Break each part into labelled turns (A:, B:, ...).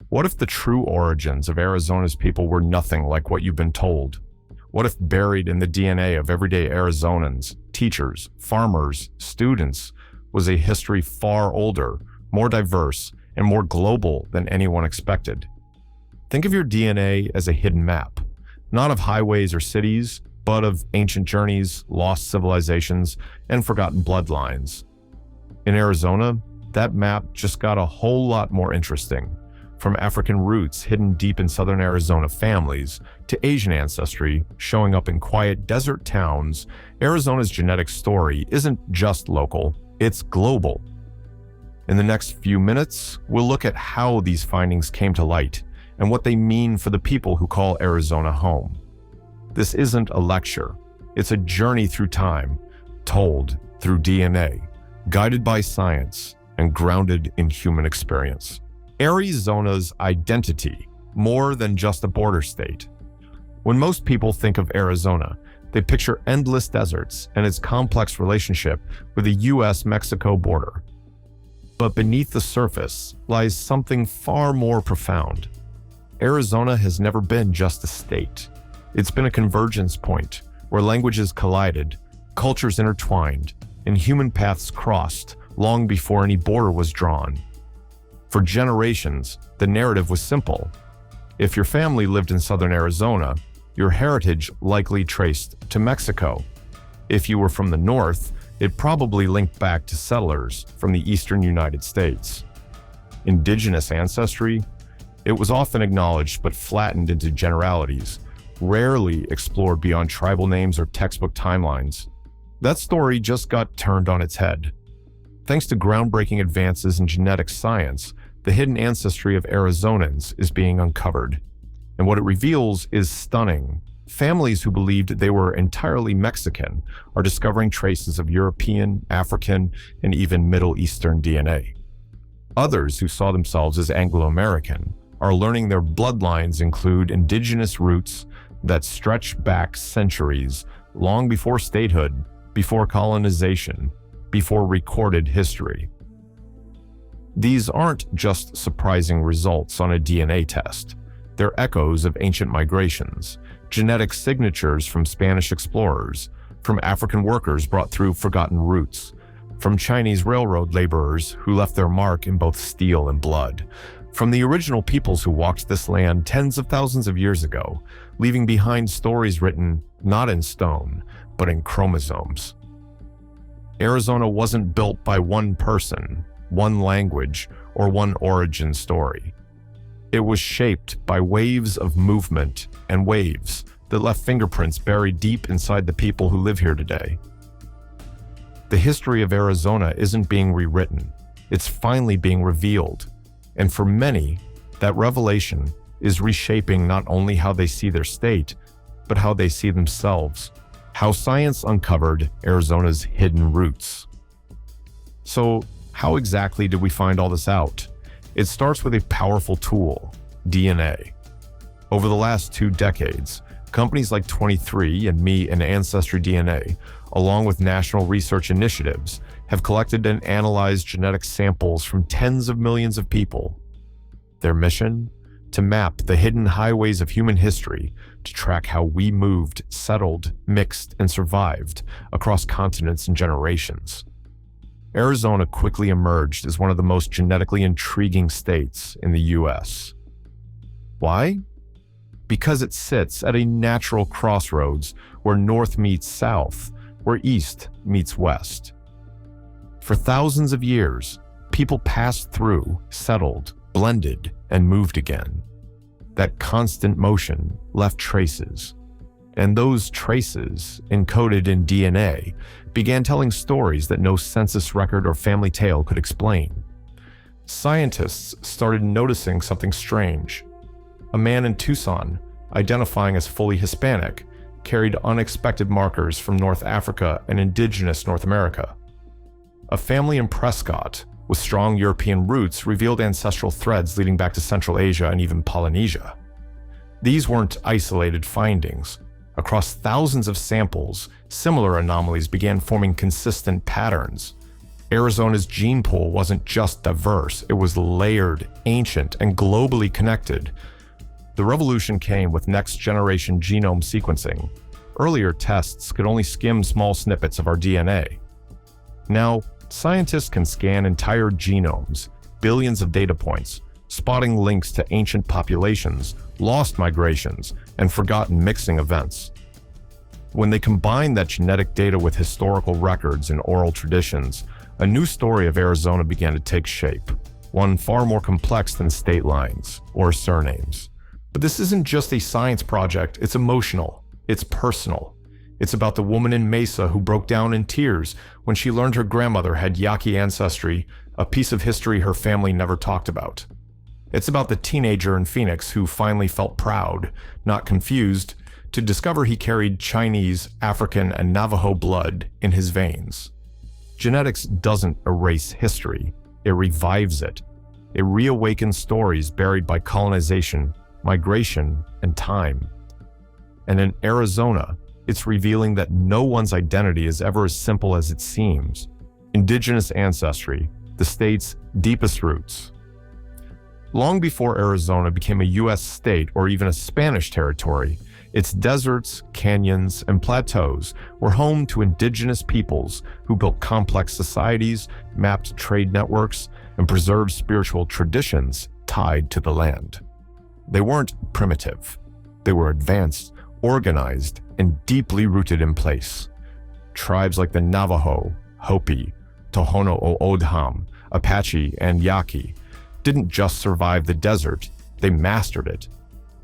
A: What if the true origins of Arizona's people were nothing like what you've been told? What if buried in the DNA of everyday Arizonans, teachers, farmers, students, was a history far older, more diverse, and more global than anyone expected? Think of your DNA as a hidden map, not of highways or cities, but of ancient journeys, lost civilizations, and forgotten bloodlines. In Arizona, that map just got a whole lot more interesting. From African roots hidden deep in southern Arizona families to Asian ancestry showing up in quiet desert towns, Arizona's genetic story isn't just local, it's global. In the next few minutes, we'll look at how these findings came to light and what they mean for the people who call Arizona home. This isn't a lecture, it's a journey through time, told through DNA, guided by science, and grounded in human experience. Arizona's identity, more than just a border state. When most people think of Arizona, they picture endless deserts and its complex relationship with the US-Mexico border. But beneath the surface lies something far more profound. Arizona has never been just a state. It's been a convergence point where languages collided, cultures intertwined, and human paths crossed long before any border was drawn. For generations, the narrative was simple. If your family lived in southern Arizona, your heritage likely traced to Mexico. If you were from the north, it probably linked back to settlers from the eastern United States. Indigenous ancestry? It was often acknowledged but flattened into generalities, rarely explored beyond tribal names or textbook timelines. That story just got turned on its head. Thanks to groundbreaking advances in genetic science, the hidden ancestry of Arizonans is being uncovered. And what it reveals is stunning. Families who believed they were entirely Mexican are discovering traces of European, African, and even Middle Eastern DNA. Others who saw themselves as Anglo-American are learning their bloodlines include indigenous roots that stretch back centuries, long before statehood, before colonization, before recorded history. These aren't just surprising results on a DNA test. They're echoes of ancient migrations, genetic signatures from Spanish explorers, from African workers brought through forgotten routes, from Chinese railroad laborers who left their mark in both steel and blood, from the original peoples who walked this land tens of thousands of years ago, leaving behind stories written not in stone, but in chromosomes. Arizona wasn't built by one person, one language, or one origin story. It was shaped by waves of movement and waves that left fingerprints buried deep inside the people who live here today. The history of Arizona isn't being rewritten, it's finally being revealed. And for many, that revelation is reshaping not only how they see their state, but how they see themselves. How science uncovered Arizona's hidden roots. So, how exactly did we find all this out? It starts with a powerful tool, DNA. Over the last 2 decades, companies like 23andMe and Ancestry DNA, along with national research initiatives, have collected and analyzed genetic samples from tens of millions of people. Their mission? To map the hidden highways of human history, to track how we moved, settled, mixed, and survived across continents and generations. Arizona quickly emerged as one of the most genetically intriguing states in the US. Why? Because it sits at a natural crossroads where north meets south, where east meets west. For thousands of years, people passed through, settled, blended, and moved again. That constant motion left traces, and those traces, encoded in DNA, began telling stories that no census record or family tale could explain. Scientists started noticing something strange. A man in Tucson, identifying as fully Hispanic, carried unexpected markers from North Africa and indigenous North America. A family in Prescott, with strong European roots, revealed ancestral threads leading back to Central Asia and even Polynesia. These weren't isolated findings. Across thousands of samples, similar anomalies began forming consistent patterns. Arizona's gene pool wasn't just diverse, it was layered, ancient, and globally connected. The revolution came with next-generation genome sequencing. Earlier tests could only skim small snippets of our DNA. Now, scientists can scan entire genomes, billions of data points, spotting links to ancient populations, lost migrations, and forgotten mixing events. When they combine that genetic data with historical records and oral traditions, a new story of Arizona began to take shape, one far more complex than state lines or surnames. But this isn't just a science project, it's emotional, it's personal. It's about the woman in Mesa who broke down in tears when she learned her grandmother had Yaqui ancestry, a piece of history her family never talked about. It's about the teenager in Phoenix who finally felt proud, not confused, to discover he carried Chinese, African, and Navajo blood in his veins. Genetics doesn't erase history, it revives it. It reawakens stories buried by colonization, migration, and time. And in Arizona, it's revealing that no one's identity is ever as simple as it seems. Indigenous ancestry, the state's deepest roots. Long before Arizona became a U.S. state or even a Spanish territory, its deserts, canyons, and plateaus were home to indigenous peoples who built complex societies, mapped trade networks, and preserved spiritual traditions tied to the land. They weren't primitive. They were advanced, organized, and deeply rooted in place. Tribes like the Navajo, Hopi, Tohono O'odham, Apache, and Yaqui didn't just survive the desert, they mastered it.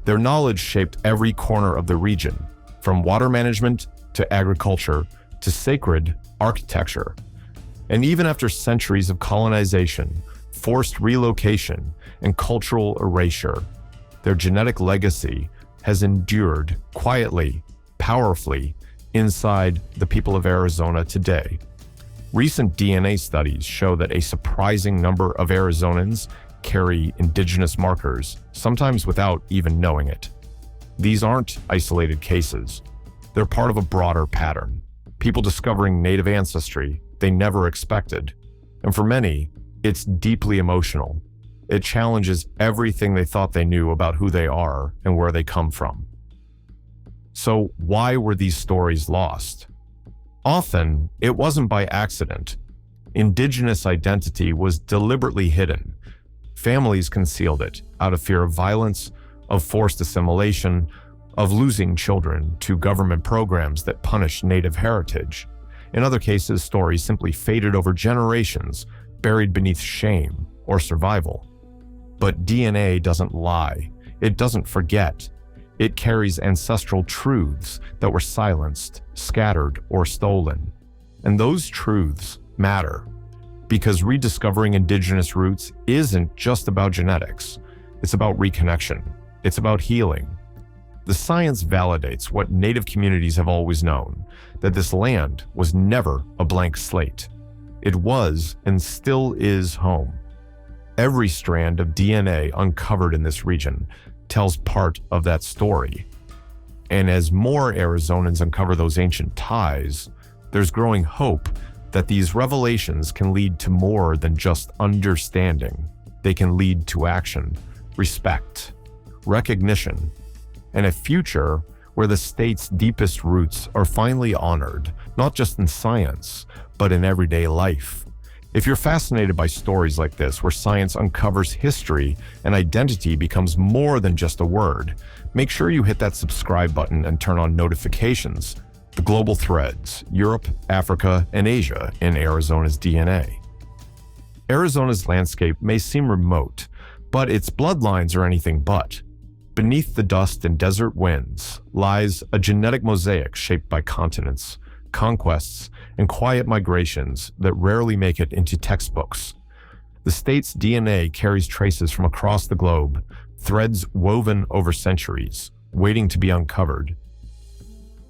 A: Their knowledge shaped every corner of the region, from water management to agriculture to sacred architecture. And even after centuries of colonization, forced relocation, and cultural erasure, their genetic legacy has endured quietly, powerfully, inside the people of Arizona today. Recent DNA studies show that a surprising number of Arizonans carry indigenous markers, sometimes without even knowing it. These aren't isolated cases. They're part of a broader pattern. People discovering native ancestry they never expected. And for many, it's deeply emotional. It challenges everything they thought they knew about who they are and where they come from. So why were these stories lost? Often, it wasn't by accident. Indigenous identity was deliberately hidden. Families concealed it out of fear of violence, of forced assimilation, of losing children to government programs that punished native heritage. In other cases, stories simply faded over generations, buried beneath shame or survival. But DNA doesn't lie. It doesn't forget. It carries ancestral truths that were silenced, scattered, or stolen. And those truths matter, because rediscovering indigenous roots isn't just about genetics. It's about reconnection. It's about healing. The science validates what Native communities have always known, that this land was never a blank slate. It was and still is home. Every strand of DNA uncovered in this region tells part of that story. And as more Arizonans uncover those ancient ties, there's growing hope that these revelations can lead to more than just understanding. They can lead to action, respect, recognition, and a future where the state's deepest roots are finally honored, not just in science, but in everyday life. If you're fascinated by stories like this, where science uncovers history and identity becomes more than just a word, make sure you hit that subscribe button and turn on notifications. The global threads, Europe, Africa, and Asia in Arizona's DNA. Arizona's landscape may seem remote, but its bloodlines are anything but. Beneath the dust and desert winds lies a genetic mosaic shaped by continents, conquests, and quiet migrations that rarely make it into textbooks. The state's DNA carries traces from across the globe, threads woven over centuries, waiting to be uncovered.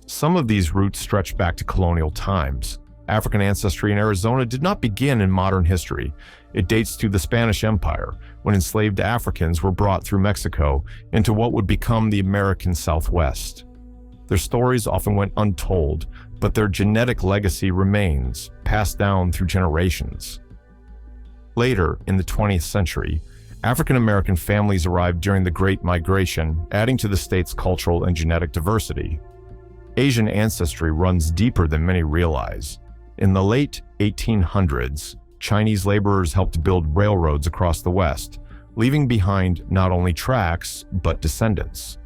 A: Some of these roots stretch back to colonial times. African ancestry in Arizona did not begin in modern history. It dates to the Spanish Empire, when enslaved Africans were brought through Mexico into what would become the American Southwest. Their stories often went untold, but their genetic legacy remains, passed down through generations. Later, in the 20th century, African American families arrived during the Great Migration, adding to the state's cultural and genetic diversity. Asian ancestry runs deeper than many realize. In the late 1800s, Chinese laborers helped build railroads across the West, leaving behind not only tracks, but descendants.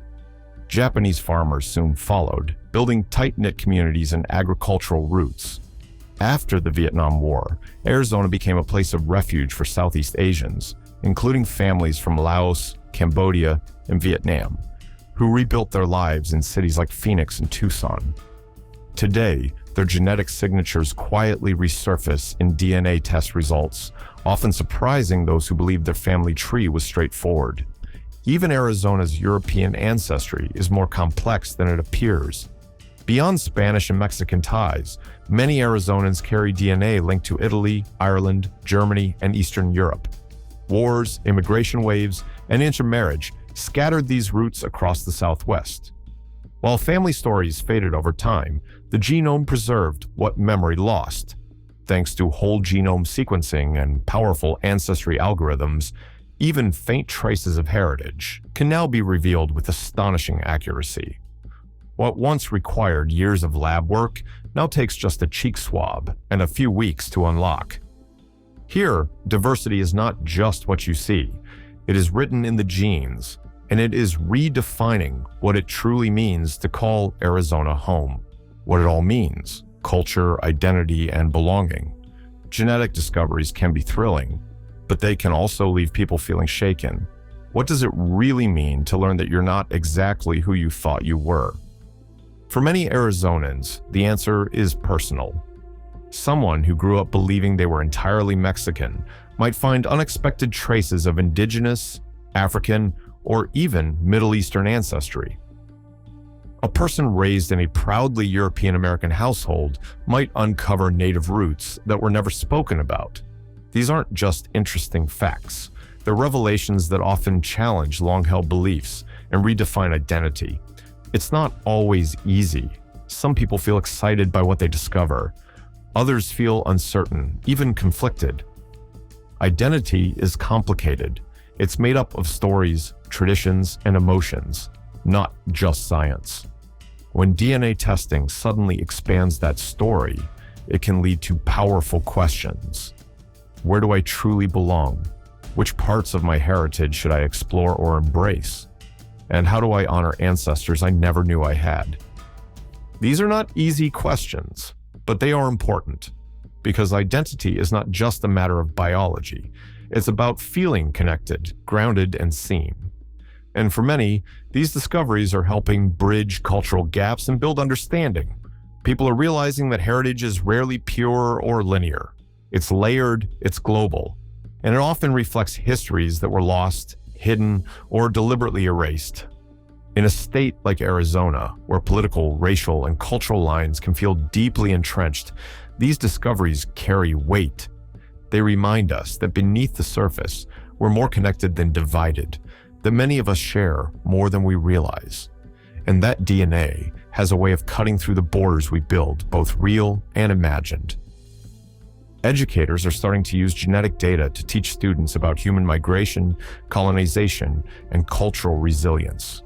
A: Japanese farmers soon followed, building tight-knit communities and agricultural roots. After the Vietnam War, Arizona became a place of refuge for Southeast Asians, including families from Laos, Cambodia, and Vietnam, who rebuilt their lives in cities like Phoenix and Tucson. Today, their genetic signatures quietly resurface in DNA test results, often surprising those who believed their family tree was straightforward. Even Arizona's European ancestry is more complex than it appears. Beyond Spanish and Mexican ties, many Arizonans carry DNA linked to Italy, Ireland, Germany, and Eastern Europe. Wars, immigration waves, and intermarriage scattered these roots across the Southwest. While family stories faded over time, the genome preserved what memory lost. Thanks to whole genome sequencing and powerful ancestry algorithms, even faint traces of heritage can now be revealed with astonishing accuracy. What once required years of lab work now takes just a cheek swab and a few weeks to unlock. Here, diversity is not just what you see. It is written in the genes, and it is redefining what it truly means to call Arizona home. What it all means: culture, identity, and belonging. Genetic discoveries can be thrilling, but they can also leave people feeling shaken. What does it really mean to learn that you're not exactly who you thought you were? For many Arizonans, the answer is personal. Someone who grew up believing they were entirely Mexican might find unexpected traces of Indigenous, African, or even Middle Eastern ancestry. A person raised in a proudly European American household might uncover native roots that were never spoken about. These aren't just interesting facts. They're revelations that often challenge long-held beliefs and redefine identity. It's not always easy. Some people feel excited by what they discover. Others feel uncertain, even conflicted. Identity is complicated. It's made up of stories, traditions, and emotions, not just science. When DNA testing suddenly expands that story, it can lead to powerful questions. Where do I truly belong? Which parts of my heritage should I explore or embrace? And how do I honor ancestors I never knew I had? These are not easy questions, but they are important, because identity is not just a matter of biology. It's about feeling connected, grounded, and seen. And for many, these discoveries are helping bridge cultural gaps and build understanding. People are realizing that heritage is rarely pure or linear. It's layered, it's global, and it often reflects histories that were lost, hidden, or deliberately erased. In a state like Arizona, where political, racial, and cultural lines can feel deeply entrenched, these discoveries carry weight. They remind us that beneath the surface, we're more connected than divided, that many of us share more than we realize. And that DNA has a way of cutting through the borders we build, both real and imagined. Educators are starting to use genetic data to teach students about human migration, colonization, and cultural resilience.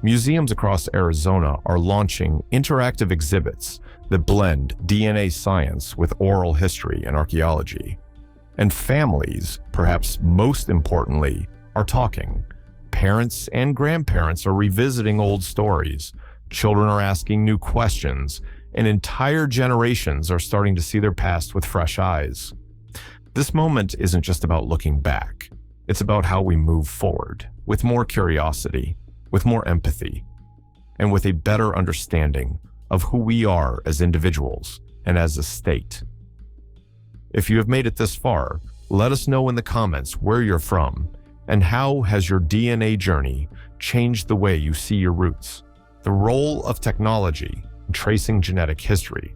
A: Museums across Arizona are launching interactive exhibits that blend DNA science with oral history and archaeology. And families, perhaps most importantly, are talking. Parents and grandparents are revisiting old stories. Children are asking new questions, and entire generations are starting to see their past with fresh eyes. This moment isn't just about looking back. It's about how we move forward, with more curiosity, with more empathy, and with a better understanding of who we are as individuals and as a state. If you have made it this far, let us know in the comments where you're from and how has your DNA journey changed the way you see your roots, the role of technology in tracing genetic history.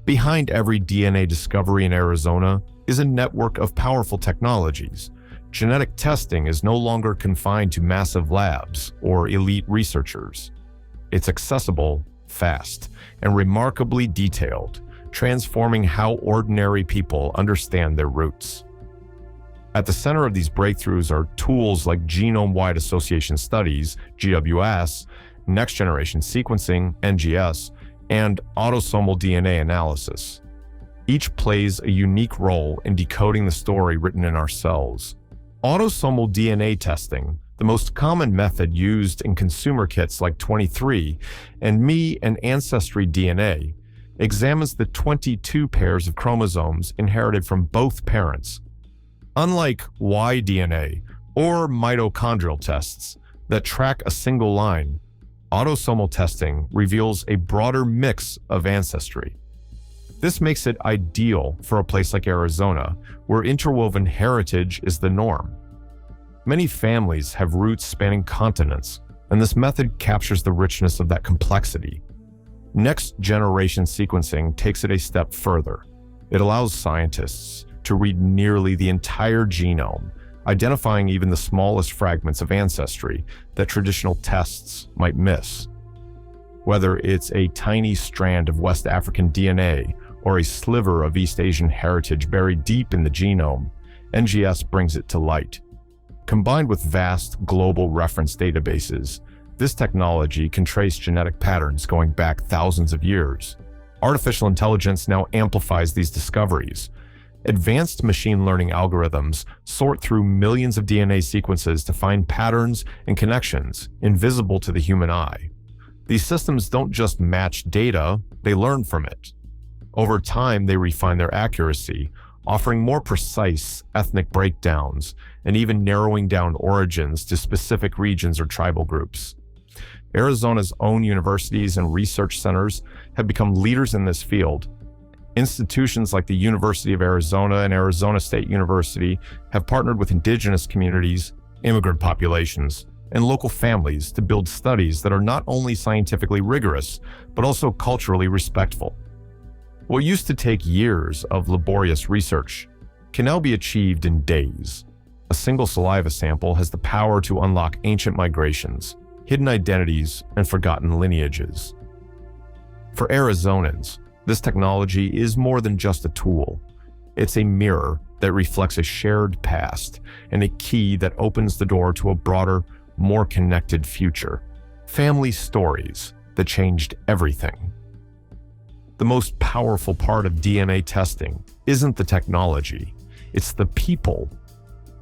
A: Behind every DNA discovery in Arizona is a network of powerful technologies. Genetic testing is no longer confined to massive labs or elite researchers. It's accessible, fast, and remarkably detailed, transforming how ordinary people understand their roots. At the center of these breakthroughs are tools like genome-wide association studies, GWS, next-generation sequencing, NGS, and autosomal DNA analysis. Each plays a unique role in decoding the story written in our cells. Autosomal DNA testing, the most common method used in consumer kits like 23 and Me and Ancestry DNA, examines the 22 pairs of chromosomes inherited from both parents. Unlike Y-DNA or mitochondrial tests that track a single line, autosomal testing reveals a broader mix of ancestry. This makes it ideal for a place like Arizona, where interwoven heritage is the norm. Many families have roots spanning continents, and this method captures the richness of that complexity. Next-generation sequencing takes it a step further. It allows scientists to read nearly the entire genome, identifying even the smallest fragments of ancestry that traditional tests might miss. Whether it's a tiny strand of West African DNA or a sliver of East Asian heritage buried deep in the genome, NGS brings it to light. Combined with vast global reference databases, this technology can trace genetic patterns going back thousands of years. Artificial intelligence now amplifies these discoveries. Advanced machine learning algorithms sort through millions of DNA sequences to find patterns and connections invisible to the human eye. These systems don't just match data, they learn from it. Over time, they refine their accuracy, offering more precise ethnic breakdowns and even narrowing down origins to specific regions or tribal groups. Arizona's own universities and research centers have become leaders in this field. Institutions like the University of Arizona and Arizona State University have partnered with indigenous communities, immigrant populations, and local families to build studies that are not only scientifically rigorous, but also culturally respectful. What used to take years of laborious research can now be achieved in days. A single saliva sample has the power to unlock ancient migrations, hidden identities, and forgotten lineages. For Arizonans, this technology is more than just a tool. It's a mirror that reflects a shared past and a key that opens the door to a broader, more connected future. Family stories that changed everything. The most powerful part of DNA testing isn't the technology, it's the people.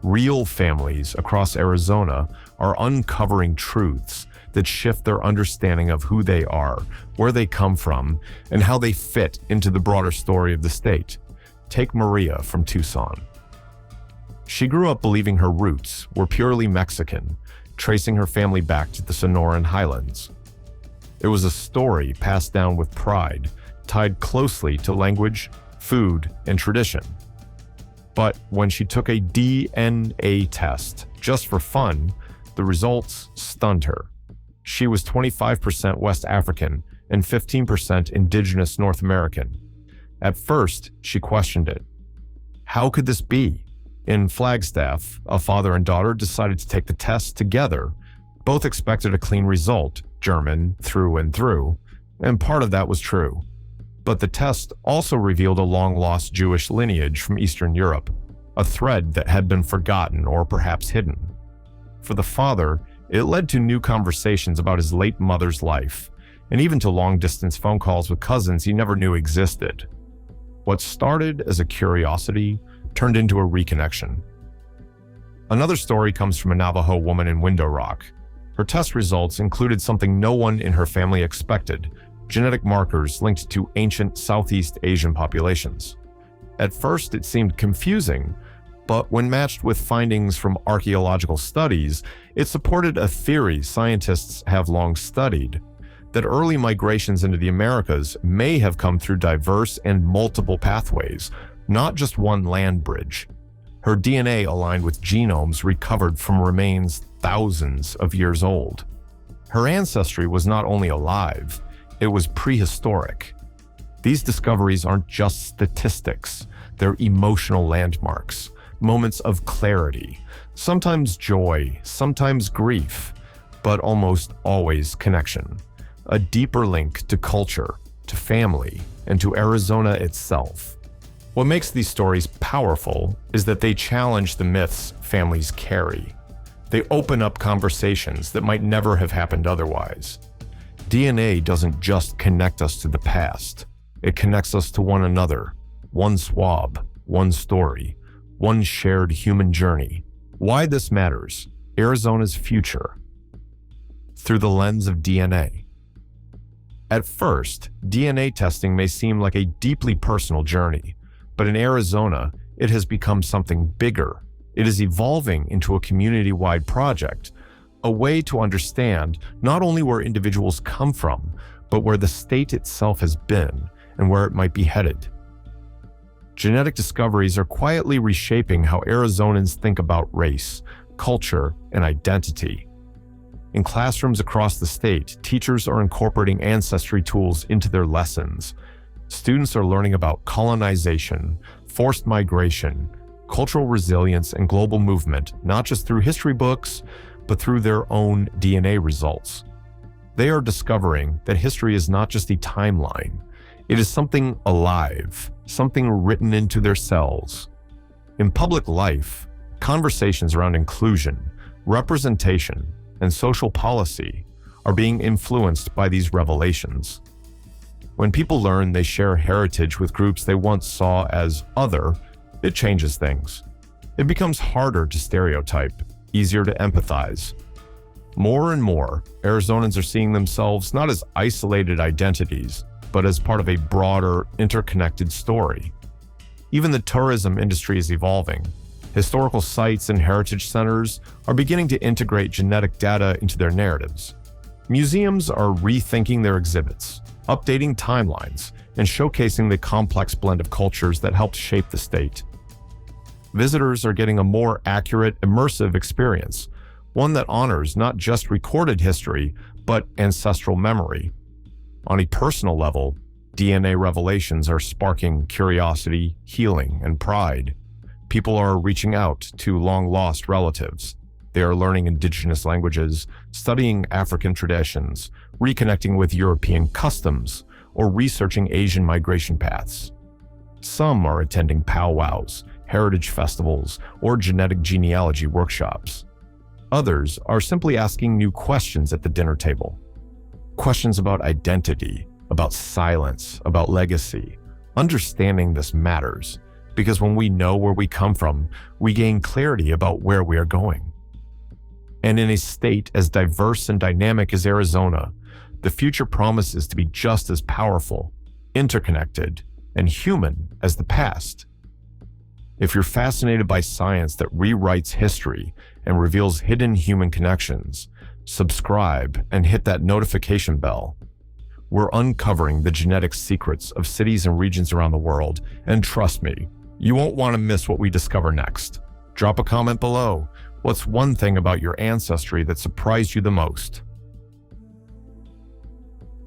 A: Real families across Arizona are uncovering truths that shift their understanding of who they are, where they come from, and how they fit into the broader story of the state. Take Maria from Tucson. She grew up believing her roots were purely Mexican, tracing her family back to the Sonoran Highlands. It was a story passed down with pride, tied closely to language, food, and tradition. But when she took a DNA test just for fun, the results stunned her. She was 25% West African and 15% Indigenous North American. At first, she questioned it. How could this be? In Flagstaff, a father and daughter decided to take the test together. Both expected a clean result, German through and through, and part of that was true. But the test also revealed a long-lost Jewish lineage from Eastern Europe, a thread that had been forgotten or perhaps hidden. For the father, it led to new conversations about his late mother's life, and even to long-distance phone calls with cousins he never knew existed. What started as a curiosity turned into a reconnection. Another story comes from a Navajo woman in Window Rock. Her test results included something no one in her family expected: genetic markers linked to ancient Southeast Asian populations. At first, it seemed confusing, but when matched with findings from archaeological studies, it supported a theory scientists have long studied, that early migrations into the Americas may have come through diverse and multiple pathways, not just one land bridge. Her DNA aligned with genomes recovered from remains thousands of years old. Her ancestry was not only alive, it was prehistoric. These discoveries aren't just statistics, they're emotional landmarks, moments of clarity, sometimes joy, sometimes grief, but almost always connection. a deeper link to culture, to family, and to Arizona itself. What makes these stories powerful is that they challenge the myths families carry. They open up conversations that might never have happened otherwise. DNA doesn't just connect us to the past. It connects us to one another, one swab, one story, one shared human journey. Why this matters: Arizona's future through the lens of DNA. At first, DNA testing may seem like a deeply personal journey, but in Arizona, it has become something bigger. It is evolving into a community-wide project, a way to understand not only where individuals come from, but where the state itself has been and where it might be headed. Genetic discoveries are quietly reshaping how Arizonans think about race, culture, and identity. In classrooms across the state, teachers are incorporating ancestry tools into their lessons. Students are learning about colonization, forced migration, cultural resilience, and global movement, not just through history books, but through their own DNA results. They are discovering that history is not just a timeline. It is something alive, something written into their cells. In public life, conversations around inclusion, representation, and social policy are being influenced by these revelations. When people learn they share heritage with groups they once saw as other, it changes things. It becomes harder to stereotype, easier to empathize. More and more, Arizonans are seeing themselves not as isolated identities, but as part of a broader, interconnected story. Even the tourism industry is evolving. Historical sites and heritage centers are beginning to integrate genetic data into their narratives. Museums are rethinking their exhibits, updating timelines, and showcasing the complex blend of cultures that helped shape the state. Visitors are getting a more accurate, immersive experience, one that honors not just recorded history, but ancestral memory. On a personal level, DNA revelations are sparking curiosity, healing, and pride. People are reaching out to long-lost relatives. They are learning Indigenous languages, studying African traditions, reconnecting with European customs, or researching Asian migration paths. Some are attending powwows, heritage festivals, or genetic genealogy workshops. Others are simply asking new questions at the dinner table. Questions about identity, about silence, about legacy. Understanding this matters, because when we know where we come from, we gain clarity about where we are going. And in a state as diverse and dynamic as Arizona, the future promises to be just as powerful, interconnected, and human as the past. If you're fascinated by science that rewrites history and reveals hidden human connections, subscribe and hit that notification bell. We're uncovering the genetic secrets of cities and regions around the world, and trust me, you won't want to miss what we discover next. Drop a comment below. What's one thing about your ancestry that surprised you the most?